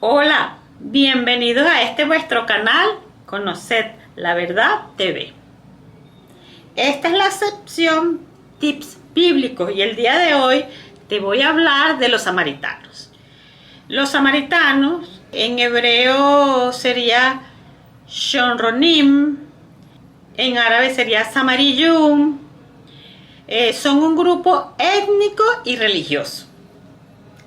Hola, bienvenidos a este vuestro canal Conoced la Verdad TV. Esta es la sección Tips Bíblicos y el día de hoy te voy a hablar de los samaritanos. Los samaritanos en hebreo sería Shonronim, en árabe sería Samariyum. Son un grupo étnico y religioso.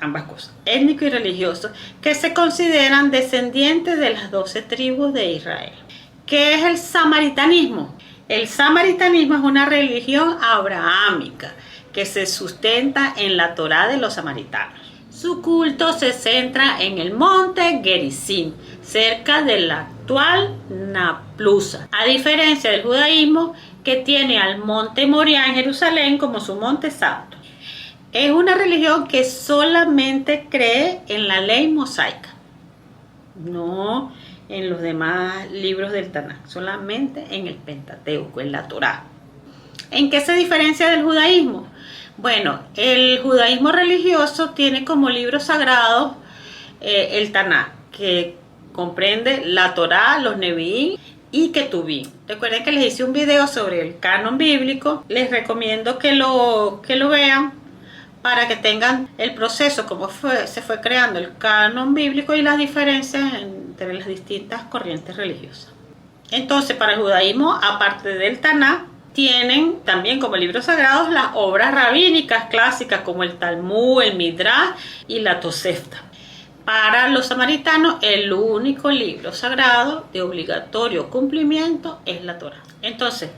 Ambas cosas, étnico y religioso, que se consideran descendientes de las 12 tribus de Israel. ¿Qué es el samaritanismo? El samaritanismo es una religión abrahámica que se sustenta en la Torá de los samaritanos. Su culto se centra en el monte Gerizim, cerca de la actual Naplusa, a diferencia del judaísmo, que tiene al monte Moriah en Jerusalén como su monte santo. Es una religión que solamente cree en la ley mosaica, no en los demás libros del Tanaj, solamente en el Pentateuco, en la Torá. ¿En qué se diferencia del judaísmo? Bueno, el judaísmo religioso tiene como libros sagrados el Tanaj, que comprende la Torá, los Nevi'im y Ketuvim. Recuerden que les hice un video sobre el canon bíblico, les recomiendo que lo vean, para que tengan el proceso, cómo se fue creando el canon bíblico y las diferencias entre las distintas corrientes religiosas. Entonces, para el judaísmo, aparte del Tanaj, tienen también como libros sagrados las obras rabínicas clásicas como el Talmud, el Midrash y la Tosefta. Para los samaritanos, el único libro sagrado de obligatorio cumplimiento es la Torá. Entonces,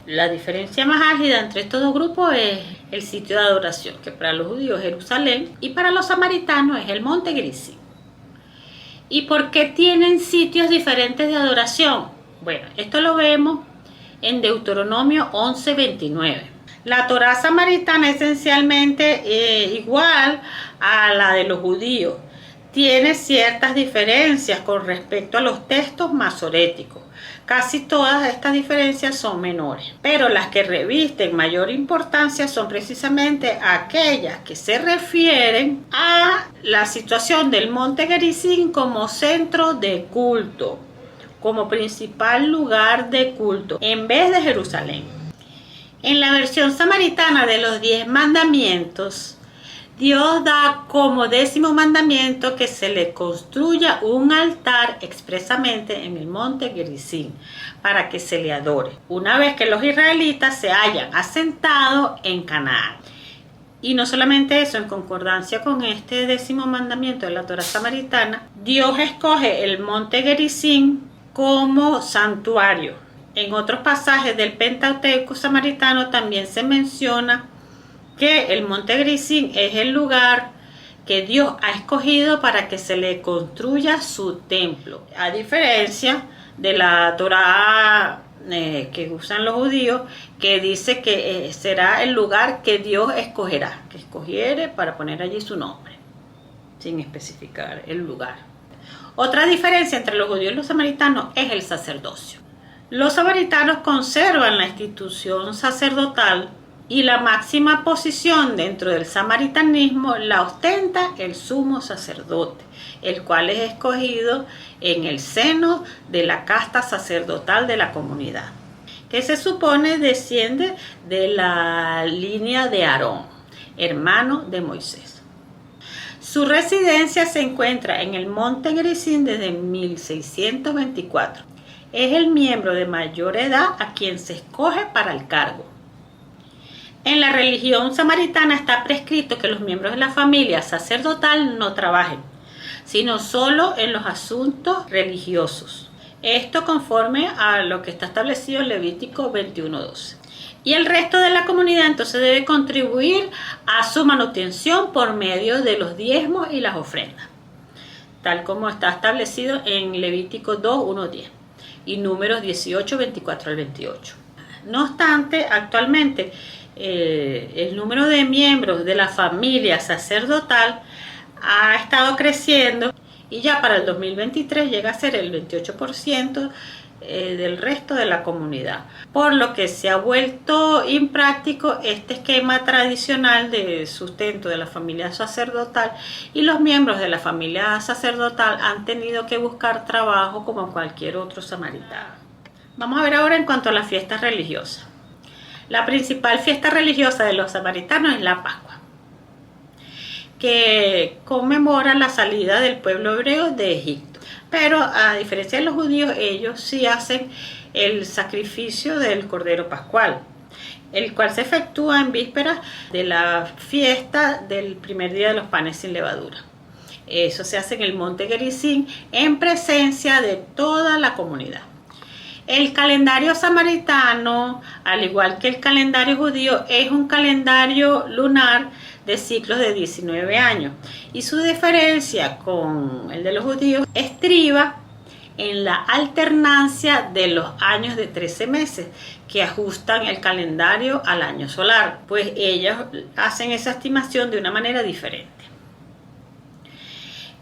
la diferencia más álgida entre estos dos grupos es el sitio de adoración, que para los judíos es Jerusalén y para los samaritanos es el monte Gerizim. ¿Y por qué tienen sitios diferentes de adoración? Bueno, esto lo vemos en Deuteronomio 11:29. La Torá samaritana es esencialmente igual a la de los judíos. Tiene ciertas diferencias con respecto a los textos masoréticos. Casi todas estas diferencias son menores, pero las que revisten mayor importancia son precisamente aquellas que se refieren a la situación del monte Gerizim como centro de culto, como principal lugar de culto, en vez de Jerusalén. En la versión samaritana de los 10 mandamientos, Dios da como 10º mandamiento que se le construya un altar expresamente en el monte Gerizim para que se le adore, una vez que los israelitas se hayan asentado en Canaán. Y no solamente eso, en concordancia con este 10º mandamiento de la Torá samaritana, Dios escoge el monte Gerizim como santuario. En otros pasajes del Pentateuco samaritano también se menciona que el monte Gerizim es el lugar que Dios ha escogido para que se le construya su templo, a diferencia de la Torá que usan los judíos, que dice que será el lugar que Dios escogerá, que escogiere para poner allí su nombre, sin especificar el lugar. Otra diferencia entre los judíos y los samaritanos es el sacerdocio. Los samaritanos conservan la institución sacerdotal y la máxima posición dentro del samaritanismo la ostenta el sumo sacerdote, el cual es escogido en el seno de la casta sacerdotal de la comunidad, que se supone desciende de la línea de Aarón, hermano de Moisés. Su residencia se encuentra en el monte Gerizim desde 1624. Es el miembro de mayor edad a quien se escoge para el cargo. En la religión samaritana está prescrito que los miembros de la familia sacerdotal no trabajen, sino solo en los asuntos religiosos. Esto conforme a lo que está establecido en Levítico 21:12. Y el resto de la comunidad entonces debe contribuir a su manutención por medio de los diezmos y las ofrendas, tal como está establecido en Levítico 2:1-10 y Números 18:24-28. No obstante, actualmente el número de miembros de la familia sacerdotal ha estado creciendo y ya para el 2023 llega a ser el 28% del resto de la comunidad, por lo que se ha vuelto impráctico este esquema tradicional de sustento de la familia sacerdotal, y los miembros de la familia sacerdotal han tenido que buscar trabajo como cualquier otro samaritano. Vamos a ver ahora en cuanto a las fiestas religiosas. La principal fiesta religiosa de los samaritanos es la Pascua, que conmemora la salida del pueblo hebreo de Egipto. Pero a diferencia de los judíos, ellos sí hacen el sacrificio del Cordero Pascual, el cual se efectúa en vísperas de la fiesta del primer día de los panes sin levadura. Eso se hace en el monte Gerizim en presencia de toda la comunidad. El calendario samaritano, al igual que el calendario judío, es un calendario lunar de ciclos de 19 años, y su diferencia con el de los judíos estriba en la alternancia de los años de 13 meses que ajustan el calendario al año solar, pues ellos hacen esa estimación de una manera diferente.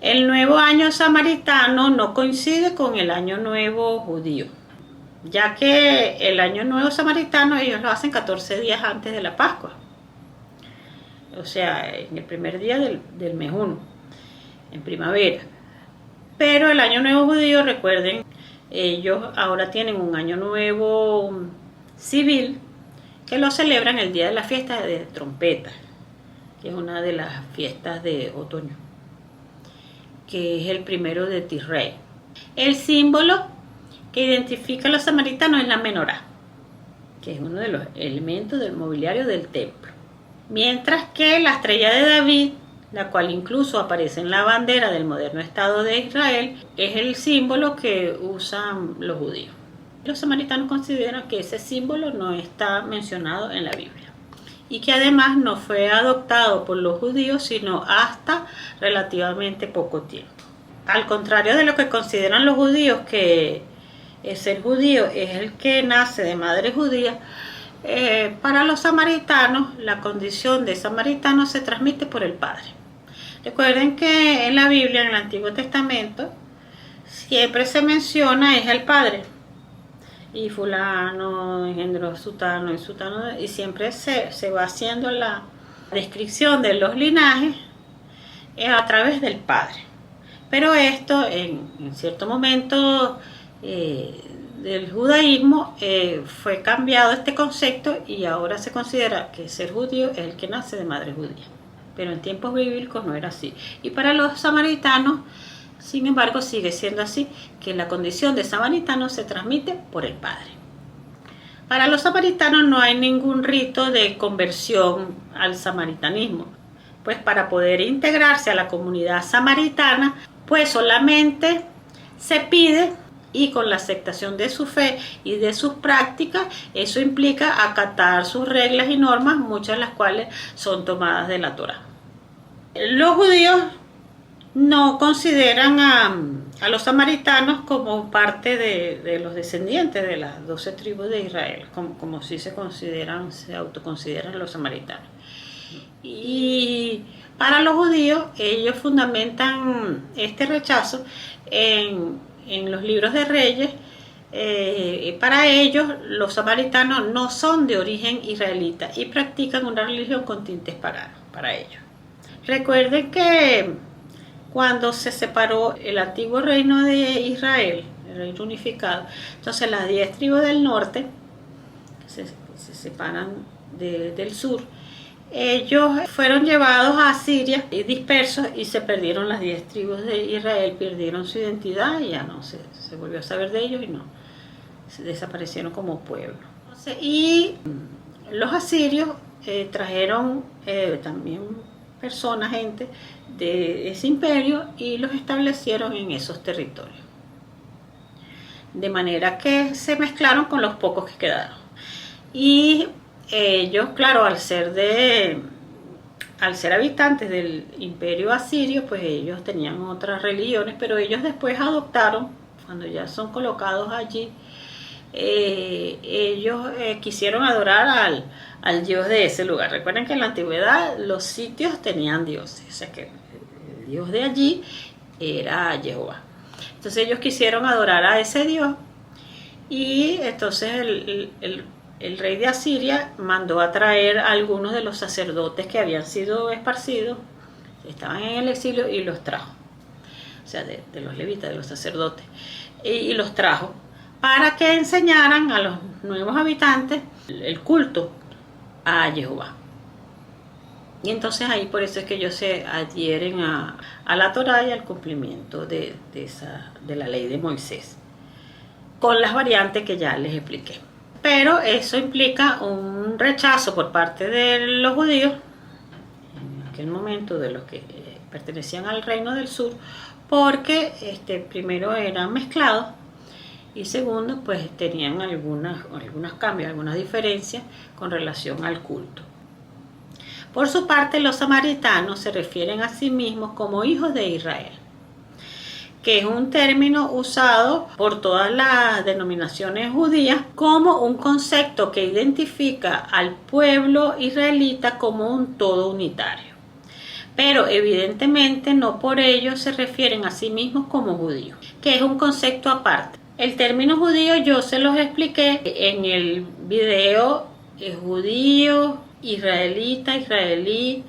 El nuevo año samaritano no coincide con el año nuevo judío, ya que el año nuevo samaritano ellos lo hacen 14 días antes de la Pascua, o sea, en el primer día del mes 1, en primavera. Pero el año nuevo judío, recuerden, ellos ahora tienen un año nuevo civil que lo celebran el día de la fiesta de trompetas, que es una de las fiestas de otoño, que es el primero de Tisrei. El símbolo que identifica a los samaritanos es la menorá, que es uno de los elementos del mobiliario del templo. Mientras que la estrella de David, la cual incluso aparece en la bandera del moderno Estado de Israel, es el símbolo que usan los judíos. Los samaritanos consideran que ese símbolo no está mencionado en la Biblia, y que además no fue adoptado por los judíos sino hasta relativamente poco tiempo. Al contrario de lo que consideran los judíos, que ser judío es el que nace de madre judía, para los samaritanos la condición de samaritano se transmite por el padre. Recuerden que en la Biblia, en el Antiguo Testamento, siempre se menciona es el padre, y fulano engendró sutano y sutano, y siempre se va haciendo la descripción de los linajes a través del padre. Pero esto en cierto momento del judaísmo fue cambiado este concepto, y ahora se considera que ser judío es el que nace de madre judía. Pero en tiempos bíblicos no era así. Y para los samaritanos, sin embargo, sigue siendo así, que la condición de samaritano se transmite por el padre. Para los samaritanos no hay ningún rito de conversión al samaritanismo, pues para poder integrarse a la comunidad samaritana, pues solamente se pide, y con la aceptación de su fe y de sus prácticas, eso implica acatar sus reglas y normas, muchas de las cuales son tomadas de la Torá. Los judíos no consideran a los samaritanos como parte de los descendientes de las 12 tribus de Israel, como si se autoconsideran los samaritanos. Y para los judíos, ellos fundamentan este rechazo en los libros de Reyes. Para ellos, los samaritanos no son de origen israelita y practican una religión con tintes paganos para ellos. Recuerden que cuando se separó el antiguo reino de Israel, el reino unificado, entonces las 10 tribus del norte se separan del sur. Ellos fueron llevados a Siria y dispersos, y se perdieron las 10 tribus de Israel, perdieron su identidad y ya no se volvió a saber de ellos, y no, se desaparecieron como pueblo. Entonces, y los asirios trajeron también gente de ese imperio, y los establecieron en esos territorios, de manera que se mezclaron con los pocos que quedaron. Y ellos, claro, al ser habitantes del imperio asirio, pues ellos tenían otras religiones, pero ellos después adoptaron, cuando ya son colocados allí, ellos quisieron adorar al dios de ese lugar. Recuerden que en la antigüedad los sitios tenían dioses, o sea que el dios de allí era Jehová. Entonces ellos quisieron adorar a ese dios, Y entonces el rey de Asiria mandó a traer a algunos de los sacerdotes que habían sido esparcidos, estaban en el exilio, y los trajo. O sea, de los levitas, de los sacerdotes. Y los trajo para que enseñaran a los nuevos habitantes el culto a Jehová. Y entonces ahí por eso es que ellos se adhieren a la Torá y al cumplimiento de la ley de Moisés, con las variantes que ya les expliqué. Pero eso implica un rechazo por parte de los judíos, en aquel momento de los que pertenecían al reino del sur, porque primero eran mezclados y segundo pues tenían algunos cambios, algunas diferencias con relación al culto. Por su parte, los samaritanos se refieren a sí mismos como hijos de Israel, que es un término usado por todas las denominaciones judías como un concepto que identifica al pueblo israelita como un todo unitario. Pero evidentemente no por ello se refieren a sí mismos como judíos, que es un concepto aparte. El término judío yo se los expliqué en el video judío, israelita, israelí,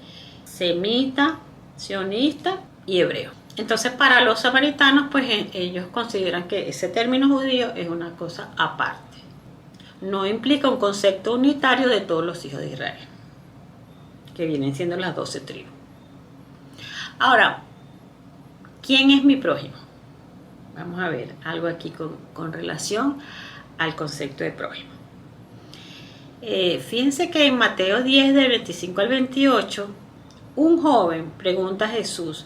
semita, sionista y hebreo. Entonces para los samaritanos pues ellos consideran que ese término judío es una cosa aparte. No implica un concepto unitario de todos los hijos de Israel, que vienen siendo las 12 tribus. Ahora, ¿quién es mi prójimo? Vamos a ver algo aquí con relación al concepto de prójimo. Fíjense que en Mateo 10, del 25 al 28, un joven pregunta a Jesús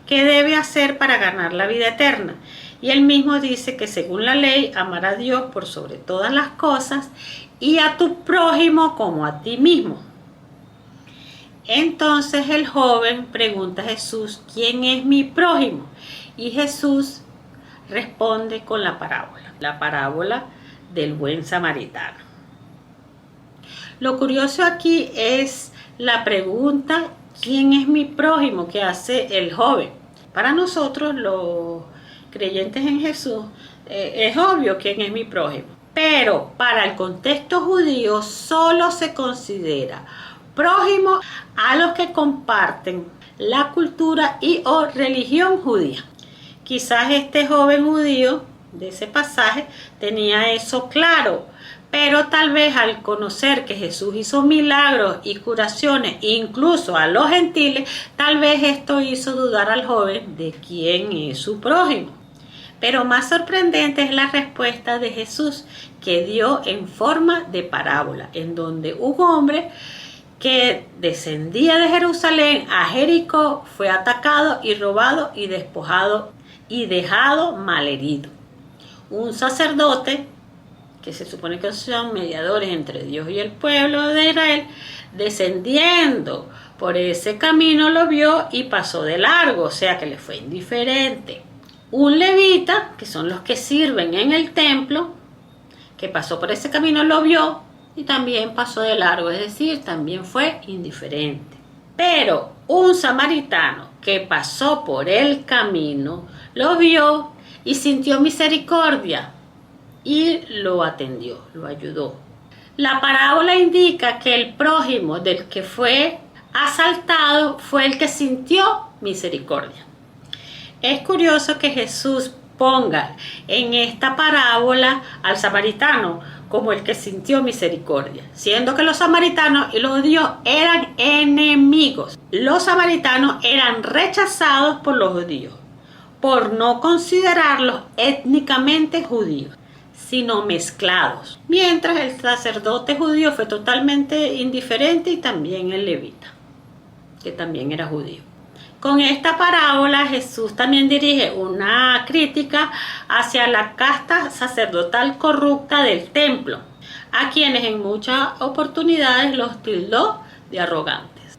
qué debe hacer para ganar la vida eterna. Y él mismo dice que según la ley, amar a Dios por sobre todas las cosas y a tu prójimo como a ti mismo. Entonces el joven pregunta a Jesús, ¿quién es mi prójimo? Y Jesús responde con la parábola del buen samaritano. Lo curioso aquí es la pregunta, ¿quién es mi prójimo?, que hace el joven. Para nosotros, los creyentes en Jesús, es obvio quién es mi prójimo. Pero para el contexto judío solo se considera prójimo a los que comparten la cultura y o religión judía. Quizás este joven judío de ese pasaje tenía eso claro, pero tal vez al conocer que Jesús hizo milagros y curaciones incluso a los gentiles, tal vez esto hizo dudar al joven de quién es su prójimo. Pero más sorprendente es la respuesta de Jesús que dio en forma de parábola, en donde un hombre que descendía de Jerusalén a Jericó fue atacado y robado y despojado y dejado malherido. Un sacerdote, que se supone que son mediadores entre Dios y el pueblo de Israel, descendiendo por ese camino lo vio y pasó de largo, o sea que le fue indiferente. Un levita, que son los que sirven en el templo, que pasó por ese camino lo vio y también pasó de largo, es decir, también fue indiferente. Pero un samaritano que pasó por el camino lo vio y sintió misericordia y lo atendió, lo ayudó. La parábola indica que el prójimo del que fue asaltado fue el que sintió misericordia. Es curioso que Jesús ponga en esta parábola al samaritano como el que sintió misericordia, siendo que los samaritanos y los judíos eran enemigos. Los samaritanos eran rechazados por los judíos por no considerarlos étnicamente judíos, sino mezclados, mientras el sacerdote judío fue totalmente indiferente y también el levita, que también era judío. Con esta parábola Jesús también dirige una crítica hacia la casta sacerdotal corrupta del templo, a quienes en muchas oportunidades los tildó de arrogantes.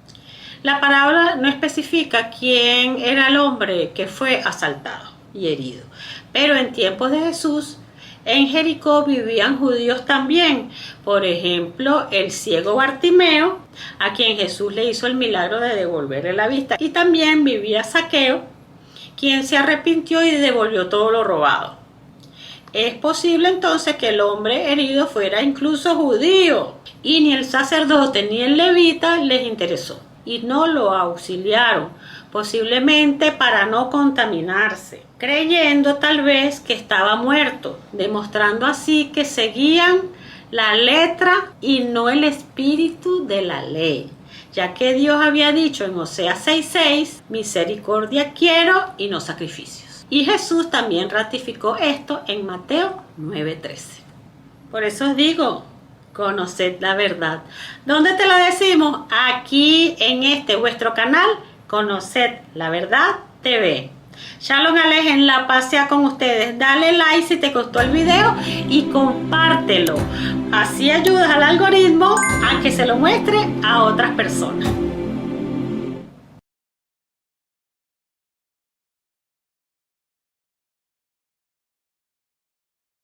La parábola no especifica quién era el hombre que fue asaltado y herido, pero en tiempos de Jesús en Jericó vivían judíos también. Por ejemplo, el ciego Bartimeo, a quien Jesús le hizo el milagro de devolverle la vista. Y también vivía Zaqueo, quien se arrepintió y devolvió todo lo robado. Es posible entonces que el hombre herido fuera incluso judío, y ni el sacerdote ni el levita les interesó, y no lo auxiliaron, posiblemente para no contaminarse, creyendo tal vez que estaba muerto, demostrando así que seguían la letra y no el espíritu de la ley, ya que Dios había dicho en Oseas 6:6, misericordia quiero y no sacrificios. Y Jesús también ratificó esto en Mateo 9:13. Por eso os digo, conoced la verdad. ¿Dónde te lo decimos? Aquí en este vuestro canal, Conoced la Verdad TV. Shalom Alejen, la paz sea con ustedes. Dale like si te gustó el video y compártelo. Así ayudas al algoritmo a que se lo muestre a otras personas.